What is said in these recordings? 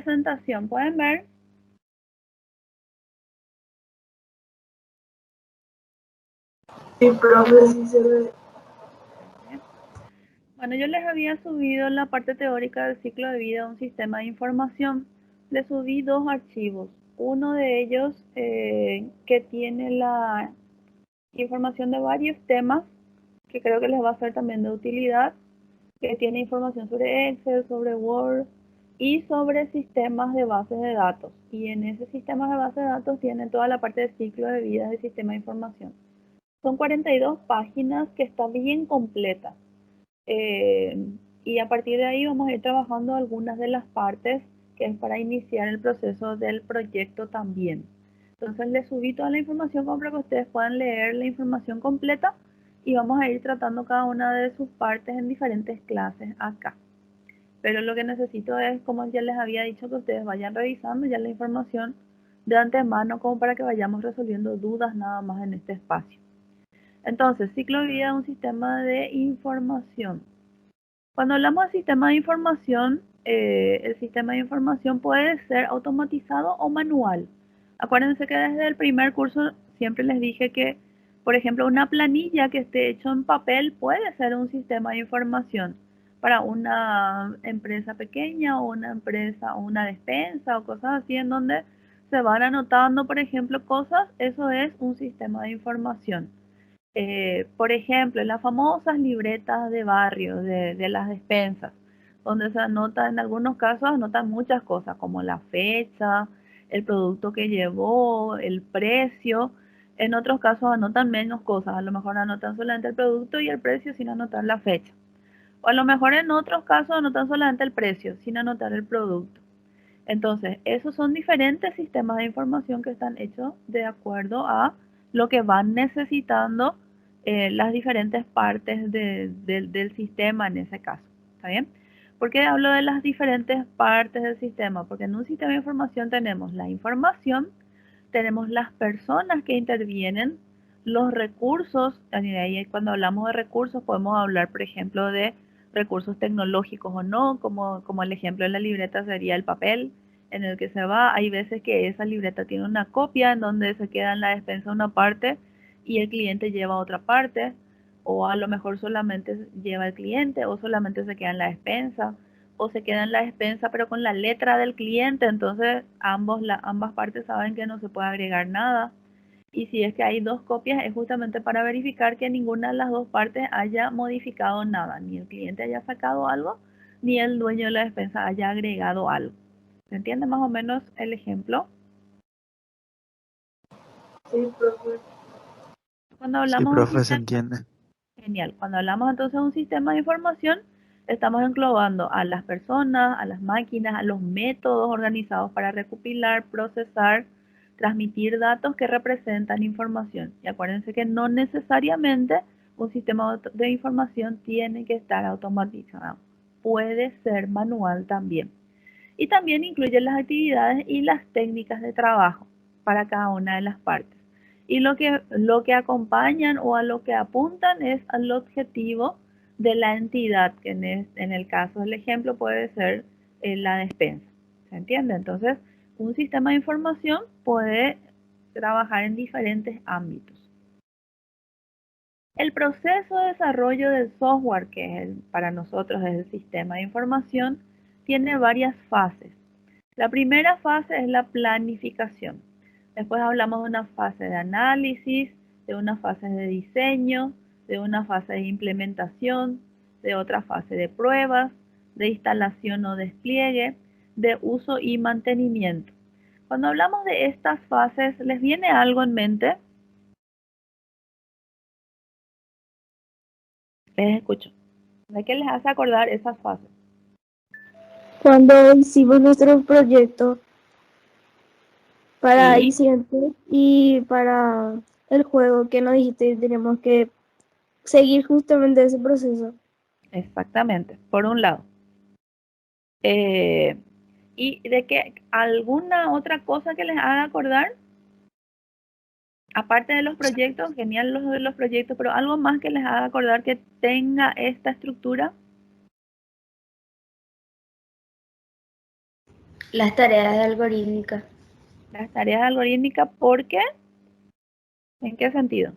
presentación, ¿pueden ver? Sí, profe, sí se ve. Bueno, yo les había subido la parte teórica del ciclo de vida de un sistema de información. Les subí dos archivos. Uno de ellos que tiene la información de varios temas, que creo que les va a ser también de utilidad, que tiene información sobre Excel, sobre Word y sobre sistemas de bases de datos. Y en ese sistema de bases de datos tiene toda la parte de ciclo de vida del sistema de información. Son 42 páginas que está bien completa. Y a partir de ahí vamos a ir trabajando algunas de las partes que es para iniciar el proceso del proyecto también. Entonces les subí toda la información como para que ustedes puedan leer la información completa y vamos a ir tratando cada una de sus partes en diferentes clases acá. Pero lo que necesito es, como ya les había dicho, que ustedes vayan revisando ya la información de antemano como para que vayamos resolviendo dudas nada más en este espacio. Entonces, ciclo de vida de un sistema de información. Cuando hablamos de sistema de información, el sistema de información puede ser automatizado o manual. Acuérdense que desde el primer curso siempre les dije que, por ejemplo, una planilla que esté hecho en papel puede ser un sistema de información para una empresa pequeña o una empresa o una despensa o cosas así en donde se van anotando, por ejemplo, cosas. Eso es un sistema de información. Por ejemplo, en las famosas libretas de barrio, de las despensas, donde se anota, en algunos casos anotan muchas cosas, como la fecha, el producto que llevó, el precio. En otros casos anotan menos cosas, a lo mejor anotan solamente el producto y el precio sin anotar la fecha. O a lo mejor en otros casos anotan solamente el precio, sin anotar el producto. Entonces, esos son diferentes sistemas de información que están hechos de acuerdo a lo que van necesitando las diferentes partes del sistema en ese caso. ¿Está bien? ¿Por qué hablo de las diferentes partes del sistema? Porque en un sistema de información tenemos la información, tenemos las personas que intervienen, los recursos. Ahí cuando hablamos de recursos podemos hablar, por ejemplo, de recursos tecnológicos o no, como el ejemplo de la libreta sería el papel en el que se va. Hay veces que esa libreta tiene una copia en donde se queda en la despensa una parte y el cliente lleva otra parte, o a lo mejor solamente lleva el cliente o solamente se queda en la despensa o se queda en la despensa pero con la letra del cliente, entonces ambas partes saben que no se puede agregar nada. Y si es que hay dos copias es justamente para verificar que ninguna de las dos partes haya modificado nada, ni el cliente haya sacado algo, ni el dueño de la despensa haya agregado algo. ¿Se entiende más o menos el ejemplo? Sí, profe. Cuando Sí, hablamos de un profe, se sistema, entiende. genial. Cuando hablamos entonces de un sistema de información, estamos englobando a las personas, a las máquinas, a los métodos organizados para recopilar, procesar, transmitir datos que representan información. Y acuérdense que no necesariamente un sistema de información tiene que estar automatizado. Puede ser manual también. Y también incluye las actividades y las técnicas de trabajo para cada una de las partes. Y lo que acompañan o a lo que apuntan es al objetivo de la entidad, que en el caso del ejemplo puede ser la despensa. ¿Se entiende? Entonces, un sistema de información puede trabajar en diferentes ámbitos. El proceso de desarrollo del software, que es para nosotros es el sistema de información, tiene varias fases. La primera fase es la planificación. Después hablamos de una fase de análisis, de una fase de diseño, de una fase de implementación, de otra fase de pruebas, de instalación o despliegue, de uso y mantenimiento. Cuando hablamos de estas fases, ¿les viene algo en mente? Les escucho. ¿De qué les hace acordar esas fases? Cuando hicimos nuestro proyecto para Sí, Incidente y para el juego que nos dijiste, teníamos que seguir justamente ese proceso. exactamente. Por un lado. ¿Y de qué alguna otra cosa que les haga acordar? Aparte de los proyectos, genial los de los proyectos, pero algo más que les haga acordar que tenga esta estructura. Las tareas de algorítmica. Las tareas algorítmicas, ¿por qué? ¿En qué sentido?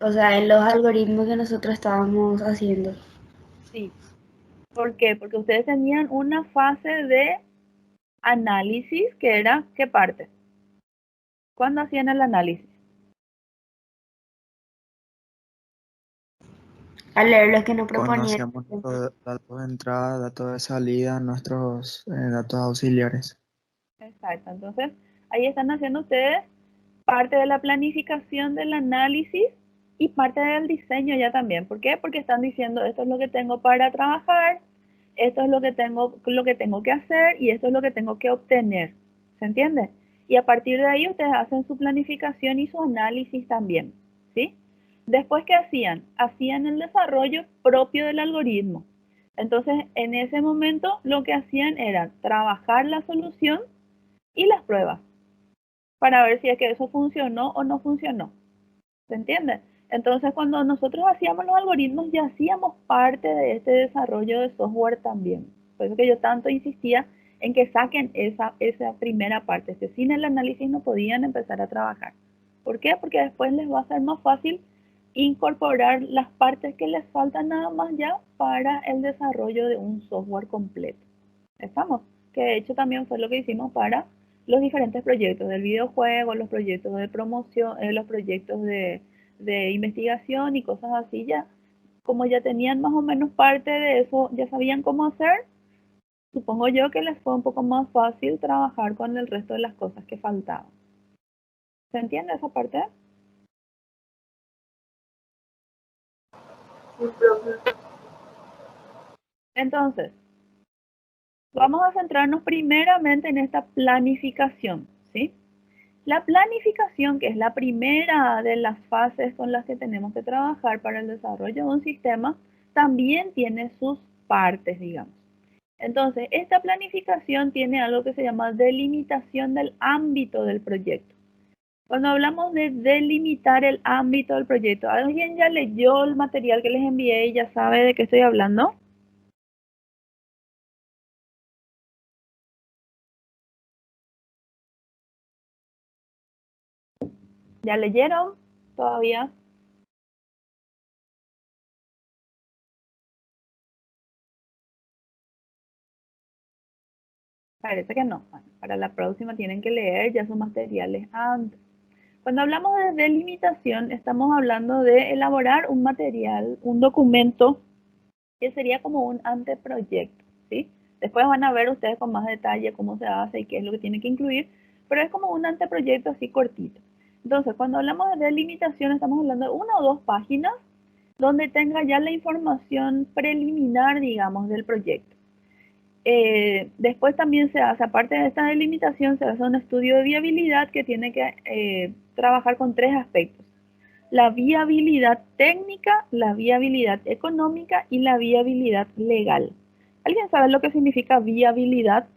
O sea, en los algoritmos que nosotros estábamos haciendo. Sí. ¿Por qué? Porque ustedes tenían una fase de análisis que era, ¿qué parte? ¿Cuándo hacían el análisis? Al leer lo que nos Cuando proponían. hacíamos datos de entrada, datos de salida, nuestros datos auxiliares. Exacto. Entonces, ahí están haciendo ustedes parte de la planificación del análisis y parte del diseño ya también. ¿Por qué? Porque están diciendo, esto es lo que tengo para trabajar, esto es lo que tengo que hacer y esto es lo que tengo que obtener. ¿Se entiende? Y a partir de ahí ustedes hacen su planificación y su análisis también. ¿Sí? Después, ¿qué hacían? Hacían el desarrollo propio del algoritmo. Entonces, en ese momento lo que hacían era trabajar la solución y las pruebas para ver si es que eso funcionó o no funcionó. ¿Se entiende? Entonces, cuando nosotros hacíamos los algoritmos, ya hacíamos parte de este desarrollo de software también. Por eso que yo tanto insistía en que saquen esa primera parte. Sin el análisis no podían empezar a trabajar. ¿Por qué? Porque después les va a ser más fácil incorporar las partes que les faltan nada más ya para el desarrollo de un software completo. ¿Estamos? Que de hecho también fue lo que hicimos para los diferentes proyectos del videojuego, los proyectos de promoción, los proyectos de investigación y cosas así ya. Como ya tenían más o menos parte de eso, ya sabían cómo hacer, supongo yo que les fue un poco más fácil trabajar con el resto de las cosas que faltaban. ¿Se entiende esa parte? Sí, profe. Entonces, vamos a centrarnos primeramente en esta planificación, ¿sí? La planificación, que es la primera de las fases con las que tenemos que trabajar para el desarrollo de un sistema, también tiene sus partes, digamos. Entonces, esta planificación tiene algo que se llama delimitación del ámbito del proyecto. Cuando hablamos de delimitar el ámbito del proyecto, ¿alguien ya leyó el material que les envié y ya sabe de qué estoy hablando? ¿Ya leyeron? ¿Todavía? Parece que no. Bueno, para la próxima tienen que leer ya sus materiales antes. Cuando hablamos de delimitación, estamos hablando de elaborar un material, un documento que sería como un anteproyecto, ¿sí? Después van a ver ustedes con más detalle cómo se hace y qué es lo que tiene que incluir, pero es como un anteproyecto así cortito. Entonces, cuando hablamos de delimitación, estamos hablando de una o dos páginas donde tenga ya la información preliminar, digamos, del proyecto. Después también se hace, aparte de esta delimitación, se hace un estudio de viabilidad que tiene que trabajar con tres aspectos: la viabilidad técnica, la viabilidad económica y la viabilidad legal. ¿Alguien sabe lo que significa viabilidad?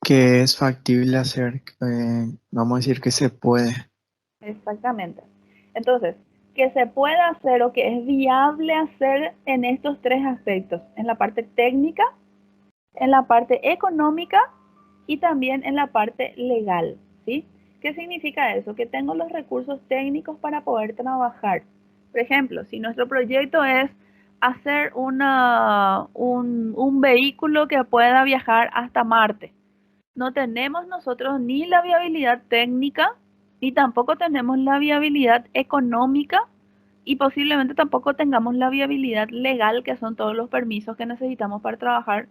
Que es factible hacer, vamos a decir que se puede. Exactamente. Entonces, que se puede hacer o que es viable hacer en estos tres aspectos: en la parte técnica, en la parte económica y también en la parte legal, ¿sí? ¿Qué significa eso? Que tengo los recursos técnicos para poder trabajar. Por ejemplo, si nuestro proyecto es hacer un vehículo que pueda viajar hasta Marte, no tenemos nosotros ni la viabilidad técnica, ni tampoco tenemos la viabilidad económica y posiblemente tampoco tengamos la viabilidad legal, que son todos los permisos que necesitamos para trabajar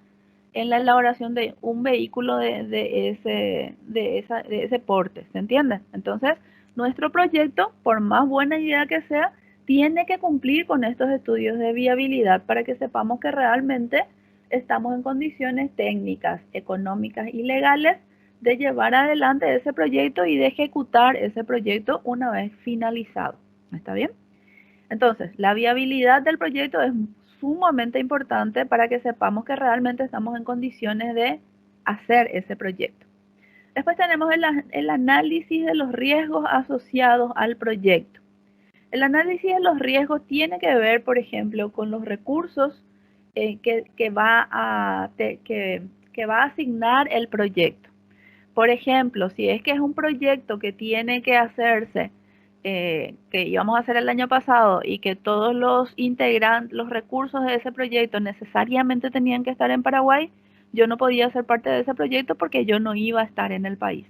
en la elaboración de un vehículo de ese porte, ¿se entiende? Entonces, nuestro proyecto, por más buena idea que sea, tiene que cumplir con estos estudios de viabilidad para que sepamos que realmente estamos en condiciones técnicas, económicas y legales de llevar adelante ese proyecto y de ejecutar ese proyecto una vez finalizado. ¿Está bien? Entonces, la viabilidad del proyecto es sumamente importante para que sepamos que realmente estamos en condiciones de hacer ese proyecto. Después tenemos el análisis de los riesgos asociados al proyecto. El análisis de los riesgos tiene que ver, por ejemplo, con los recursos que va a asignar el proyecto. Por ejemplo, si es que es un proyecto que tiene que hacerse, que íbamos a hacer el año pasado y que todos los integrantes, los recursos de ese proyecto necesariamente tenían que estar en Paraguay, yo no podía ser parte de ese proyecto porque yo no iba a estar en el país.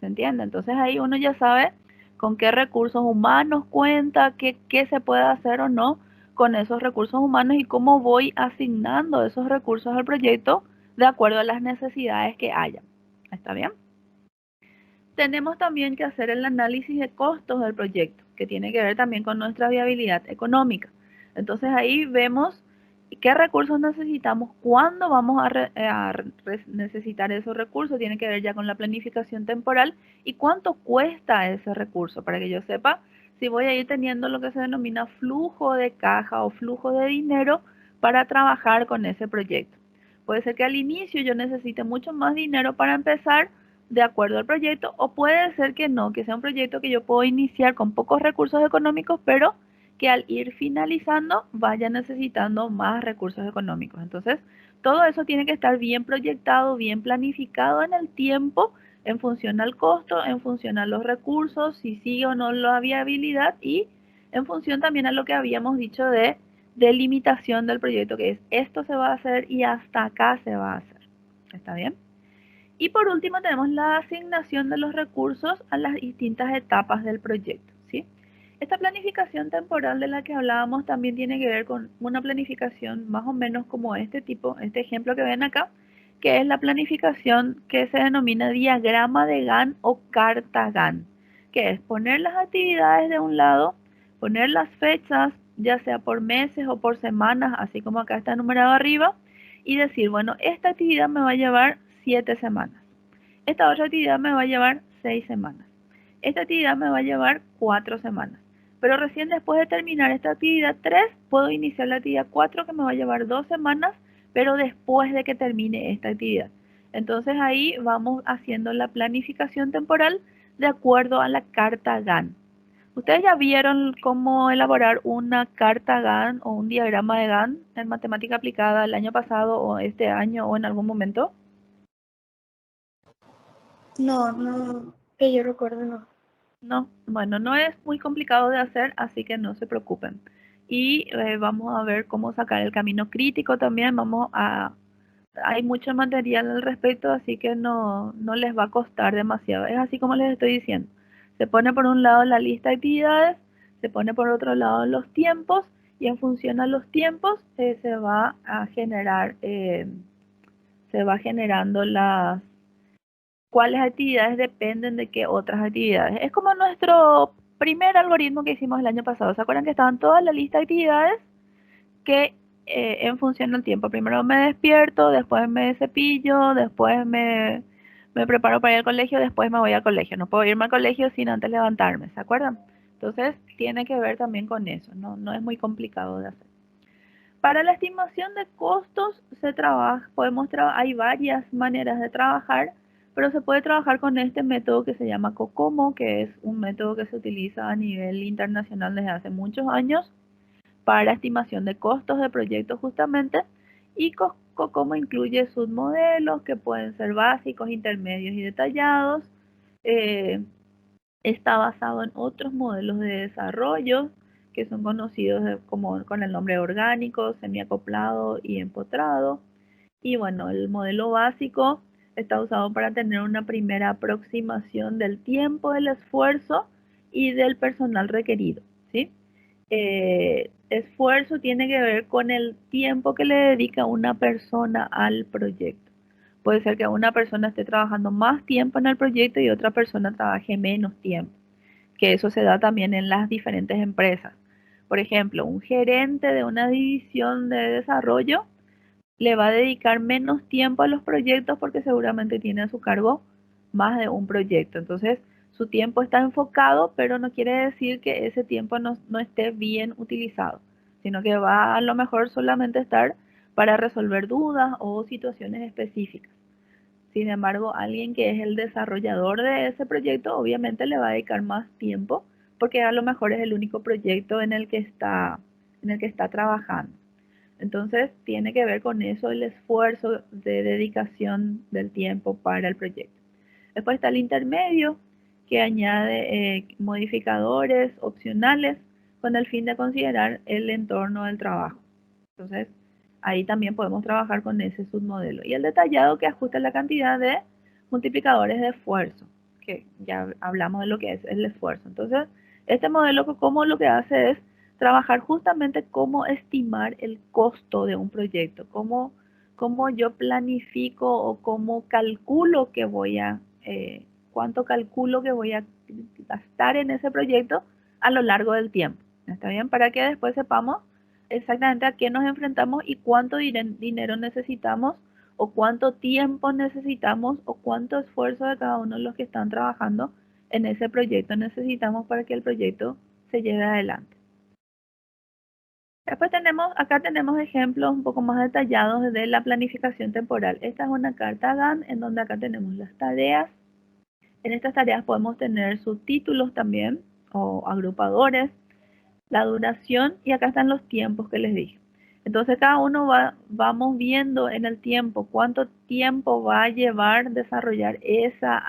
¿Se entiende? Entonces ahí uno ya sabe con qué recursos humanos cuenta, qué se puede hacer o no con esos recursos humanos y cómo voy asignando esos recursos al proyecto de acuerdo a las necesidades que haya. ¿Está bien? Tenemos también que hacer el análisis de costos del proyecto, que tiene que ver también con nuestra viabilidad económica. Entonces ahí vemos qué recursos necesitamos, cuándo vamos a necesitar esos recursos, tiene que ver ya con la planificación temporal y cuánto cuesta ese recurso, para que yo sepa si voy a ir teniendo lo que se denomina flujo de caja o flujo de dinero para trabajar con ese proyecto. Puede ser que al inicio yo necesite mucho más dinero para empezar de acuerdo al proyecto, o puede ser que no, que sea un proyecto que yo puedo iniciar con pocos recursos económicos, pero que al ir finalizando vaya necesitando más recursos económicos. Entonces, todo eso tiene que estar bien proyectado, bien planificado en el tiempo, en función al costo, en función a los recursos, si sigue o no la viabilidad y en función también a lo que habíamos dicho de delimitación del proyecto, que es esto se va a hacer y hasta acá se va a hacer. ¿Está bien? Y por último tenemos la asignación de los recursos a las distintas etapas del proyecto, ¿sí? Esta planificación temporal de la que hablábamos también tiene que ver con una planificación más o menos como este tipo, este ejemplo que ven acá, que es la planificación que se denomina diagrama de Gantt o carta Gantt, que es poner las actividades de un lado, poner las fechas, ya sea por meses o por semanas, así como acá está enumerado arriba, y decir, bueno, esta actividad me va a llevar 7 semanas. Esta otra actividad me va a llevar 6 semanas. Esta actividad me va a llevar 4 semanas. Pero recién después de terminar esta actividad 3, puedo iniciar la actividad 4 que me va a llevar 2 semanas, pero después de que termine esta actividad. Entonces ahí vamos haciendo la planificación temporal de acuerdo a la carta Gantt. ¿Ustedes ya vieron cómo elaborar una carta Gantt o un diagrama de Gantt en matemática aplicada el año pasado o este año o en algún momento? No, que yo recuerdo, no. No, bueno, no es muy complicado de hacer, así que no se preocupen. Y vamos a ver cómo sacar el camino crítico también. Hay mucho material al respecto, así que no les va a costar demasiado. Es así como les estoy diciendo. Se pone por un lado la lista de actividades, se pone por otro lado los tiempos y en función a los tiempos se va a generar, se va generando cuáles actividades dependen de qué otras actividades. Es como nuestro primer algoritmo que hicimos el año pasado. ¿Se acuerdan que estaban todas la lista de actividades que en función del tiempo? Primero me despierto, después me cepillo, después me preparo para ir al colegio, después me voy al colegio. No puedo irme al colegio sin antes levantarme, ¿se acuerdan? Entonces tiene que ver también con eso, no es muy complicado de hacer. Para la estimación de costos hay varias maneras de trabajar, pero se puede trabajar con este método que se llama COCOMO, que es un método que se utiliza a nivel internacional desde hace muchos años para estimación de costos de proyectos justamente, y COCOMO incluye submodelos que pueden ser básicos, intermedios y detallados. Está basado en otros modelos de desarrollo que son conocidos como con el nombre orgánico, semiacoplado y empotrado. Y bueno, el modelo básico está usado para tener una primera aproximación del tiempo, del esfuerzo y del personal requerido, ¿sí? Esfuerzo tiene que ver con el tiempo que le dedica una persona al proyecto. Puede ser que una persona esté trabajando más tiempo en el proyecto y otra persona trabaje menos tiempo, que eso se da también en las diferentes empresas. Por ejemplo, un gerente de una división de desarrollo le va a dedicar menos tiempo a los proyectos porque seguramente tiene a su cargo más de un proyecto. Entonces, su tiempo está enfocado, pero no quiere decir que ese tiempo no esté bien utilizado, sino que va a lo mejor solamente estar para resolver dudas o situaciones específicas. Sin embargo, alguien que es el desarrollador de ese proyecto, obviamente le va a dedicar más tiempo, porque a lo mejor es el único proyecto en el que está trabajando. Entonces, tiene que ver con eso el esfuerzo de dedicación del tiempo para el proyecto. Después está el intermedio, que añade modificadores opcionales con el fin de considerar el entorno del trabajo. Entonces, ahí también podemos trabajar con ese submodelo. Y el detallado, que ajusta la cantidad de multiplicadores de esfuerzo, que ya hablamos de lo que es el esfuerzo. Entonces, este modelo como lo que hace es trabajar justamente cómo estimar el costo de un proyecto, cómo yo planifico o cómo calculo que cuánto calculo que voy a gastar en ese proyecto a lo largo del tiempo. ¿Está bien? Para que después sepamos exactamente a qué nos enfrentamos y cuánto dinero necesitamos, o cuánto tiempo necesitamos, o cuánto esfuerzo de cada uno de los que están trabajando en ese proyecto necesitamos para que el proyecto se lleve adelante. Después acá tenemos ejemplos un poco más detallados de la planificación temporal. Esta es una carta Gantt en donde acá tenemos las tareas. En estas tareas podemos tener subtítulos también o agrupadores, la duración, y acá están los tiempos que les dije. Entonces cada uno vamos viendo en el tiempo cuánto tiempo va a llevar desarrollar esa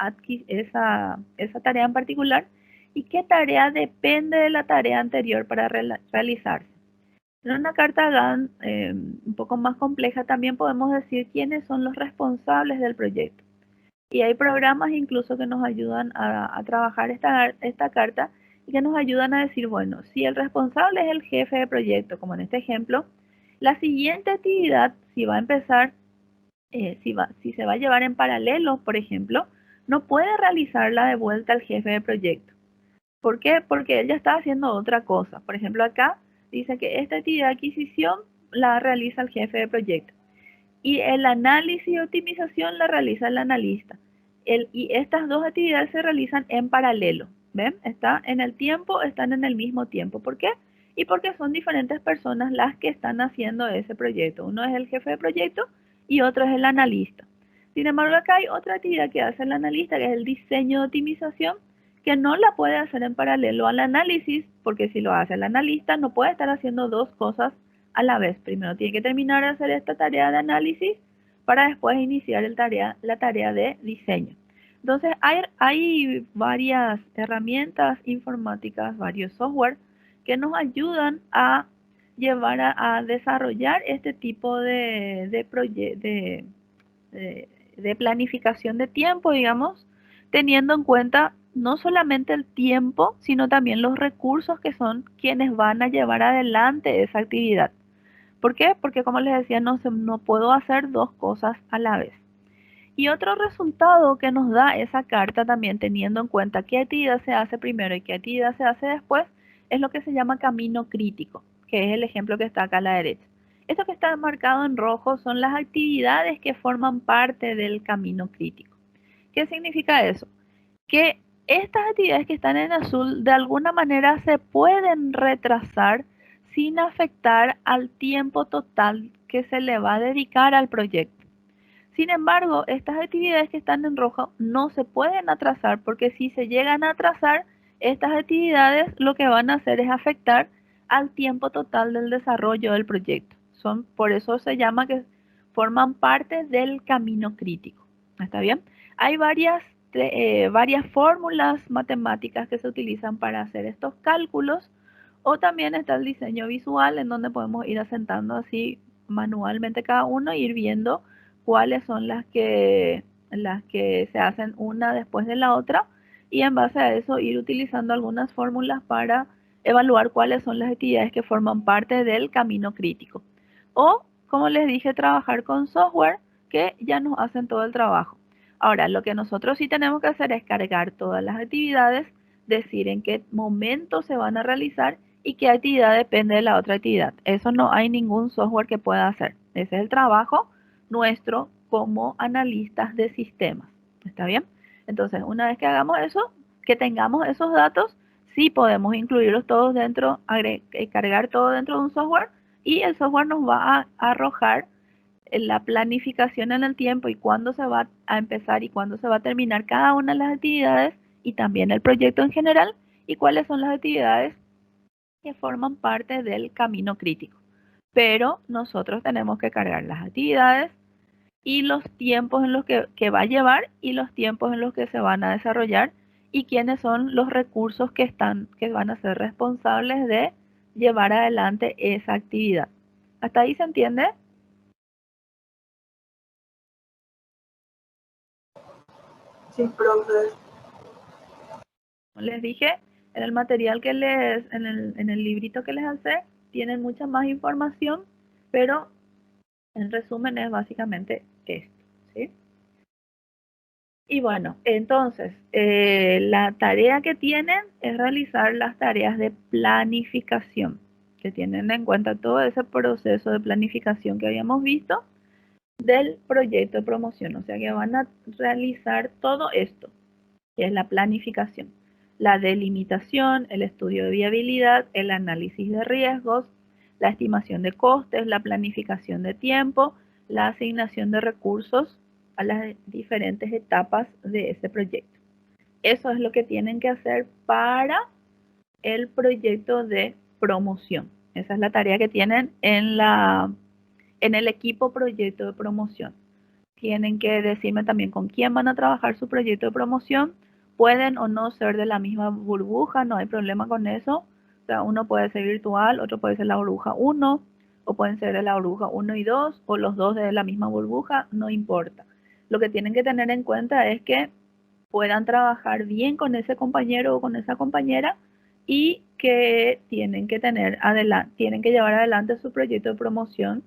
tarea en particular y qué tarea depende de la tarea anterior para realizarse. En una carta Gantt un poco más compleja también podemos decir quiénes son los responsables del proyecto. Y hay programas incluso que nos ayudan a trabajar esta carta y que nos ayudan a decir, bueno, si el responsable es el jefe de proyecto, como en este ejemplo, la siguiente actividad, si va a empezar, si se va a llevar en paralelo, por ejemplo, no puede realizarla de vuelta al jefe de proyecto. ¿Por qué? Porque él ya está haciendo otra cosa. Por ejemplo, acá dice que esta actividad de adquisición la realiza el jefe de proyecto. Y el análisis y optimización la realiza el analista. Y estas dos actividades se realizan en paralelo. ¿Ven? Están en el mismo tiempo. ¿Por qué? Y porque son diferentes personas las que están haciendo ese proyecto. Uno es el jefe de proyecto y otro es el analista. Sin embargo, acá hay otra actividad que hace el analista, que es el diseño de optimización, que no la puede hacer en paralelo al análisis, porque si lo hace el analista no puede estar haciendo dos cosas a la vez. Primero tiene que terminar de hacer esta tarea de análisis para después iniciar la tarea de diseño. Entonces hay varias herramientas informáticas, varios software que nos ayudan a llevar a desarrollar este tipo de planificación de tiempo, digamos, teniendo en cuenta no solamente el tiempo, sino también los recursos que son quienes van a llevar adelante esa actividad. ¿Por qué? Porque como les decía, no puedo hacer dos cosas a la vez. Y otro resultado que nos da esa carta también, teniendo en cuenta qué actividad se hace primero y qué actividad se hace después, es lo que se llama camino crítico, que es el ejemplo que está acá a la derecha. Esto que está marcado en rojo son las actividades que forman parte del camino crítico. ¿Qué significa eso? Que estas actividades que están en azul de alguna manera se pueden retrasar sin afectar al tiempo total que se le va a dedicar al proyecto. Sin embargo, estas actividades que están en rojo no se pueden atrasar, porque si se llegan a atrasar, estas actividades lo que van a hacer es afectar al tiempo total del desarrollo del proyecto. Por eso se llama que forman parte del camino crítico. ¿Está bien? Hay varias fórmulas matemáticas que se utilizan para hacer estos cálculos, o también está el diseño visual, en donde podemos ir asentando así manualmente cada uno e ir viendo cuáles son las que se hacen una después de la otra, y en base a eso ir utilizando algunas fórmulas para evaluar cuáles son las actividades que forman parte del camino crítico. O, como les dije, trabajar con software que ya nos hacen todo el trabajo. Ahora, lo que nosotros sí tenemos que hacer es cargar todas las actividades, decir en qué momento se van a realizar y qué actividad depende de la otra actividad. Eso no hay ningún software que pueda hacer. Ese es el trabajo nuestro como analistas de sistemas. ¿Está bien? Entonces, una vez que hagamos eso, que tengamos esos datos, sí podemos incluirlos todos dentro, cargar todo dentro de un software, y el software nos va a arrojar la planificación en el tiempo y cuándo se va a empezar y cuándo se va a terminar cada una de las actividades y también el proyecto en general y cuáles son las actividades que forman parte del camino crítico. Pero nosotros tenemos que cargar las actividades y los tiempos en los que va a llevar y los tiempos en los que se van a desarrollar y quiénes son los recursos que van a ser responsables de llevar adelante esa actividad. ¿Hasta ahí se entiende? Sí, profe. Como les dije, en el material que en el librito que les hace, tienen mucha más información, pero en resumen es básicamente esto, ¿sí? Y bueno, entonces, la tarea que tienen es realizar las tareas de planificación, que tienen en cuenta todo ese proceso de planificación que habíamos visto del proyecto de promoción. O sea que van a realizar todo esto, que es la planificación, la delimitación, el estudio de viabilidad, el análisis de riesgos, la estimación de costes, la planificación de tiempo, la asignación de recursos a las diferentes etapas de ese proyecto. Eso es lo que tienen que hacer para el proyecto de promoción. Esa es la tarea que tienen en el equipo proyecto de promoción. Tienen que decirme también con quién van a trabajar su proyecto de promoción. Pueden o no ser de la misma burbuja, no hay problema con eso. O sea, uno puede ser virtual, otro puede ser la burbuja 1, o pueden ser de la burbuja 1 y 2, o los dos de la misma burbuja, no importa. Lo que tienen que tener en cuenta es que puedan trabajar bien con ese compañero o con esa compañera y que tienen que llevar adelante su proyecto de promoción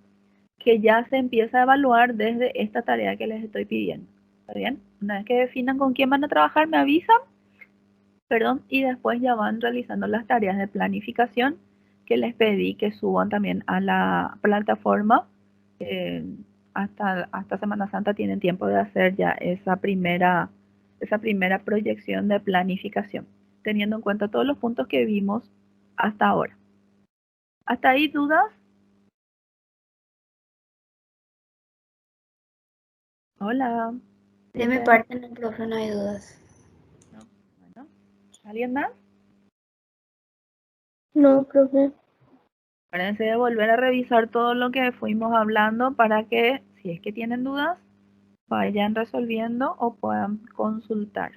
que ya se empieza a evaluar desde esta tarea que les estoy pidiendo. ¿Está bien? Una vez que definan con quién van a trabajar, me avisan, y después ya van realizando las tareas de planificación que les pedí que suban también a la plataforma. Hasta Semana Santa tienen tiempo de hacer ya esa primera proyección de planificación, teniendo en cuenta todos los puntos que vimos hasta ahora. ¿Hasta ahí dudas? Hola. De mi parte, no, profe, no hay dudas. No. Bueno, ¿alguien más? No, profe. Acuérdense de volver a revisar todo lo que fuimos hablando para que, si es que tienen dudas, vayan resolviendo o puedan consultar.